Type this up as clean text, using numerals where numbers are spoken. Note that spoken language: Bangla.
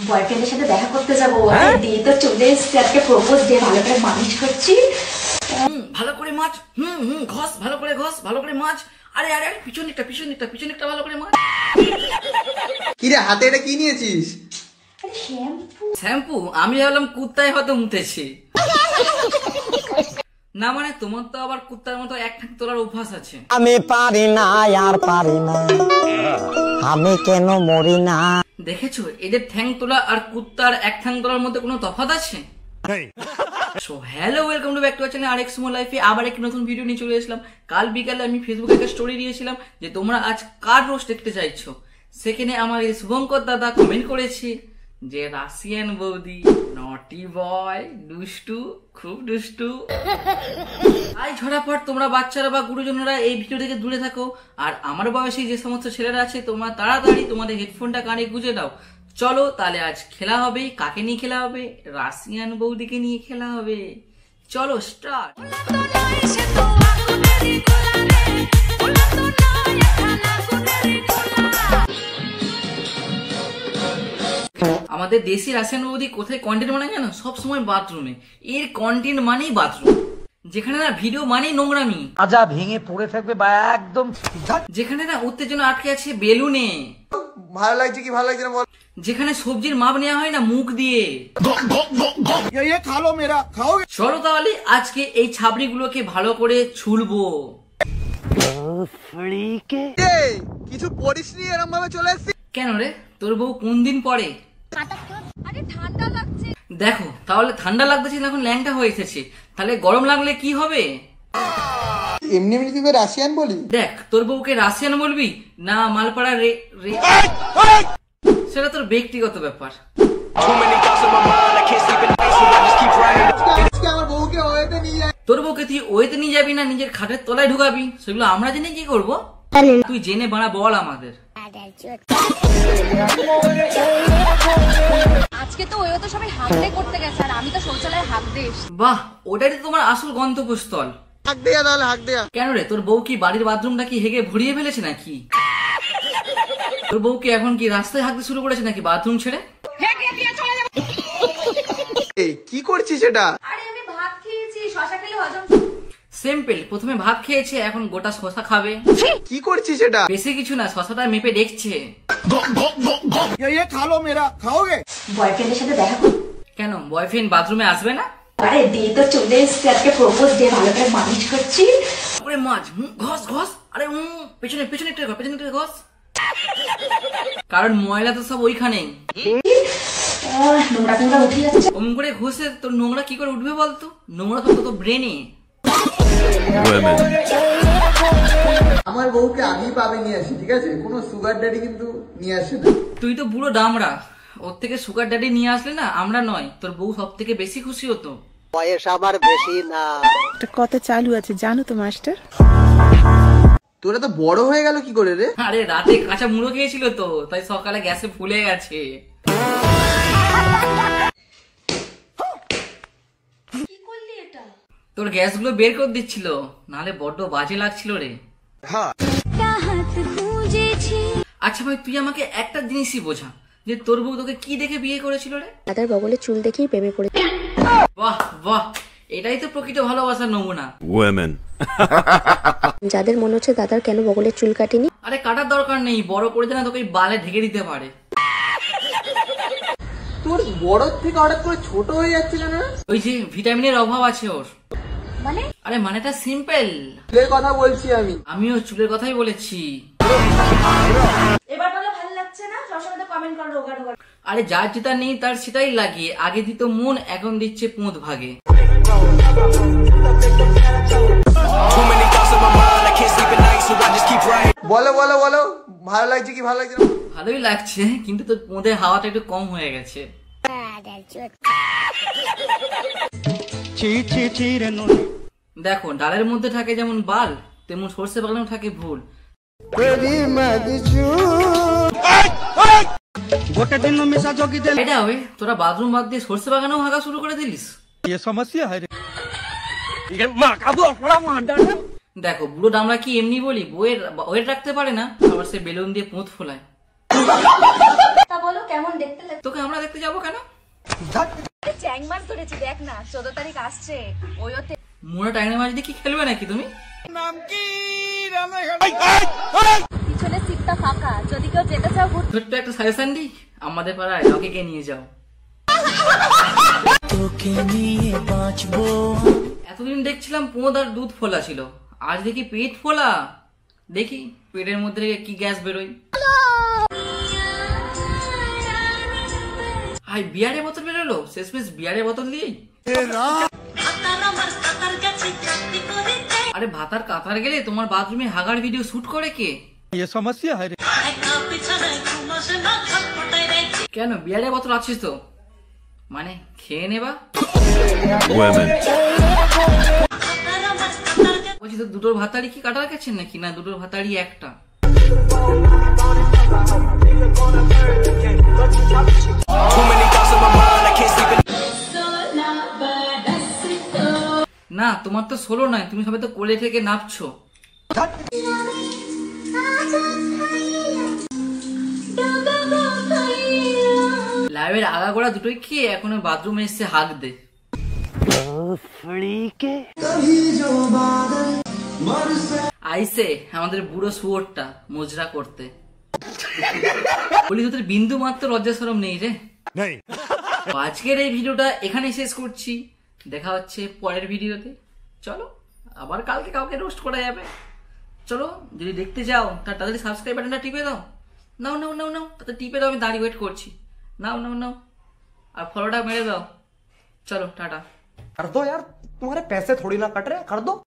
বয়ফ্রেন্ডের সাথে দেখা করতে যাবো, দিয়ে তো চলে এসছে, আজকে প্রপোজ ডে, ভালো করে মালিশ করছি। ভালো করে মাছ, ঘষ, ভালো করে ঘষ, ভালো করে মাছ। আরে আরে আরে পিছন দিকটা ভালো করে মাছ। কি রে হাতে এটা কি নিয়েছিস? শ্যাম্পু? আমি ভাবলাম কুত্তায় হয়তো মুতেছি। না মানে তোমার তো আবার কুত্তার মতো এক ঠ্যাং তোলার অভ্যাস আছে। আমি পারি না আর পারি না, আমি কেন মরি না। দেখেছো এদের ঠ্যাং তোলা আর কুত্তার এক ঠ্যাং তোলার মধ্যে কোনো তফাৎ আছে? So hello, welcome to back to channel RX small লাইফে। আবার একটি নতুন ভিডিও নিয়ে চলে এসেছিলাম। কাল বিকালে আমি ফেসবুকে একটা স্টোরি দিয়েছিলাম যে তোমরা আজ কার রোস্ট দেখতে চাইছো। সেখানে আমার এই শুভঙ্কর দাদা কমেন্ট করেছে যে রাশিয়ান বৌদি, নটি বয়, দুষ্টু, খুব দুষ্টু। আই ঝড়াপট তোমরা বাচ্চারা বা গুরুজনেরা এই ভিডিও থেকে দূরে থাকো। আর আমার বয়সী যে সমস্ত ছেলেরা আছে তোমরা তাড়াতাড়ি তোমাদের হেডফোনটা কানে গুঁজে দাও। চলো তাহলে আজ খেলা হবে। কাকে নিয়ে খেলা হবে? রাশিয়ান বৌদিকে নিয়ে খেলা হবে। চলো স্টার্ট। আমাদের দেশি রাশিয়ান বৌদি কোথায় কন্টেন্ট বানায় জানো? সবসময় বাথরুমে। এর কন্টেন্ট মানেই বাথরুম, যেখানে না ভিডিও মানেই নোংরামি, আজা ভেঙে পড়ে থাকবে বা একদম, যেখানে না উত্তেজনা আটকে আছে বেলুনে, ভালো লাগছে কি ভালো লাগছে না বল, যেখানে সবজির মাপ নেওয়া হয় না মুখ দিয়ে। খালো মেরা খাও। চলো তাহলে আজকে এই ছাবড়িগুলোকে ভালো করে ছুলবো। কিছু পড়িসনি এরকম ভাবে চলে এসেছি কেন রে, তোর বউ কোন দিন পরে? দেখো তাহলে ঠান্ডা লাগতেছে, এখন ল্যাংটা হয়ে এসেছে, তাহলে গরম লাগলে কি হবে? এমনি এমনি তুই রাশিয়ান বলি? দেখ তোর বউকে রাশিয়ান বলবি না মালপাড়া সেটা তোর ব্যক্তিগত ব্যাপার। আমার বউকে ওয়েতে নিয়ে যায়। তোর বউকে তুই ওয়েতে নিয়ে যাবি না নিজের খাটের তলায় ঢুকাবি, সেগুলো আমরা জেনে কি করবো? তুই জেনে বানা বল আমাদের। আজকে তো ওই তো সবাই হাফ ডে করতে গেছে আর আমি তো শৌচালয়ে হাফ ডে। বাহ, ওটাই তো তোমার আসল গন্তব্যস্থল। হাক দেয়া তাহলে হাক দেয়া। কেন রে, তোর বউ কি বাড়ির বাথরুমটা কি হেগে ভরিয়ে ফেলেছে নাকি? তোর বউ কি এখন কি রাস্তায় হাঁকতে শুরু করেছে নাকি বাথরুম ছেড়ে? কি করছিস এটা? আরে আমি ভাত খেয়েছি, শশা খেলে হজম। সিম্পল, প্রথমে ভাত খেয়েছে এখন গোটা শশা খাবে। কি করছিস এটা? বেশি কিছু না, শশাটা মেপে দেখছে। খালো মেরা খাওগে? বয়ফ্রেন্ডের সাথে দেখা করতে। কেন বয়ফ্রেন্ড বাথরুমে আসবে না? আরে দিয়ে তো চলে এসছে, আজকে প্রপোজ ডে, ভালো করে মালিশ করছি। ওরে মাছ, ঘষ ঘষ। আরে পেছনে পেছনে একটা পেছনে একটা ঘষ। কারণ ময়লা তো সব ওইখানেই। নোংরা নোংরা উঠে যাচ্ছে। অমন করে ঘষে তোর নোংরা কি করে উঠবে বলতো? নোংরা তো তোর ব্রেনে। আমার বউকে আমি পাবে নিয়ে আসি, ঠিক আছে? কোনো সুগার ড্যাডি কিন্তু নিয়ে আসে না। তুই তো বুড়ো ডামরা, ওর থেকে সুগার ড্যাডি নিয়ে আসলে না আমরা নয় তোর বউ সব থেকে বেশি খুশি হতো। বয়স আমার বেশি না। একটা কথা চালু আছে জানো তো মাস্টার? তোরা তো বড় হয়ে গেল কি করে রে? আরে রাতে কাঁচা মুড়ো খেয়েছিল তো, তাই সকালে গ্যাসে ফুলে গেছে। কি করলি এটা? তোর গ্যাসগুলো বের করে দিচ্ছিল, নাহলে বড্ড বাজে লাগছিল রে। আচ্ছা ভাই, তুই আমাকে একটা জিনিসই বোঝা, যে তোর বউ তোকে কি দেখে বিয়ে করেছিল রে? দাদার বগলে চুল দেখেই প্রেমে পড়ে। বাহ বাহ, এটাই তো প্রকৃত ভালোবাসার নমুনা। যাদের মনে হচ্ছে দাদার কেন বগলের চুল কাটেনি। আরে কাটার দরকার নেই, বড় করে না তোকে বালে ঢেকে দিতে পারে। তোর বড় থেকে হঠাৎ করে ছোট হয়ে যাচ্ছে কেন? ওই যে ভিটামিনের অভাব আছে ওর। মানে? আরে মানেটা সিম্পল। চুলের কথা বলছি আমি। আমিও চুলের কথাই বলেছি। এবার বলে ভালো লাগছে না, সবসময় তো কমেন্ট করো রোগা রোগা। আরে যার যেটা নেই তার সেটাই লাগিয়ে, আগে দিত মন এখন দিচ্ছে পোঁত ভাগে। বলো বলো বলো, ভালো লাগছে কি ভালো লাগছে না? ভালোই লাগছে, কিন্তু তোর পোঁদের হাওয়াটা একটু কম হয়ে গেছে। দেখো ডালের মধ্যে থাকে যেমন বাল, তেমন সর্ষে বাগানেও থাকে ভুল। এটা হবে তোরা বাথরুম বাদ দিয়ে সর্ষে বাগানেও হাঁকা শুরু করে দিলিস। দেখো বুড়ো ডামরা কি এমনি বলি বইয়ের ওয়েট রাখতে পারে না, আবার সে বেলুন দিয়ে পোঁত ফোলায়। তা বলো কেমন দেখতে লাগে? তোকে আমরা দেখতে চ্যাং মাছ ধরেছি দেখ না, 14 তারিখ আসছে, ওইতে মোড়া টাইনা মাছ দিয়ে কি খেলবে নাকি তুমি? পিছনে সিটটা ফাঁকা, যদি কেউ যেতে চাও ঘুরতে। ছোট্ট একটা সাজেশন দিই, আমাদের পাড়ায় রকিকে নিয়ে যাও। এতদিন দেখছিলাম পোঁদ আর দুধ ফোলা ছিল, আজ দেখি পেট ফোলা। দেখি পেটের মধ্যে থেকে কি গ্যাস বেরোয়। হাই, বিয়ারের বোতল বেরোলো, শেষমেশ বিয়ারের বোতল দিয়েই। আরে ভাতার কাতার গেলে তোমার বাথরুমে হাগার ভিডিও শুট করে কে? কেন, বিয়ারের বোতল আছিস তো, মানে খেয়ে নেবা। বলছি তো দুটোর ভাতারি কি কাটা রেখেছেন নাকি? না, দুটোর ভাতারি একটা। না, তোমার তো 16 নয়, তুমি সবে তো কোলে থেকে নাপছো। লাইভের আগাগোড়া দুটোই খেয়ে এখন বাথরুমে এসে হাঁক দে। আইসে আমাদের বুড়ো শুয়োরটা মজরা করতে। বলি তোদের বিন্দু মাত্র লজ্জা শরম নেই রে। আজকের এই ভিডিওটা এখানেই শেষ করছি, দেখা হচ্ছে পরের ভিডিওতে। চলো, আবার কালকে কাউকে রোস্ট করা যাবে। চলো, যদি দেখতে যাও তাড়াতাড়ি সাবস্ক্রাইব বাটনটা টিপে দাও। নাও নাও নাও নাও, তাতে টিপে দাও, আমি দাঁড়িয়ে ওয়েট করছি। নাও নাও নাও, আর ফলোটা মেরে দাও। चलो टाटा। कर दो यार, तुम्हारे पैसे थोड़ी ना कट रहे, कर दो।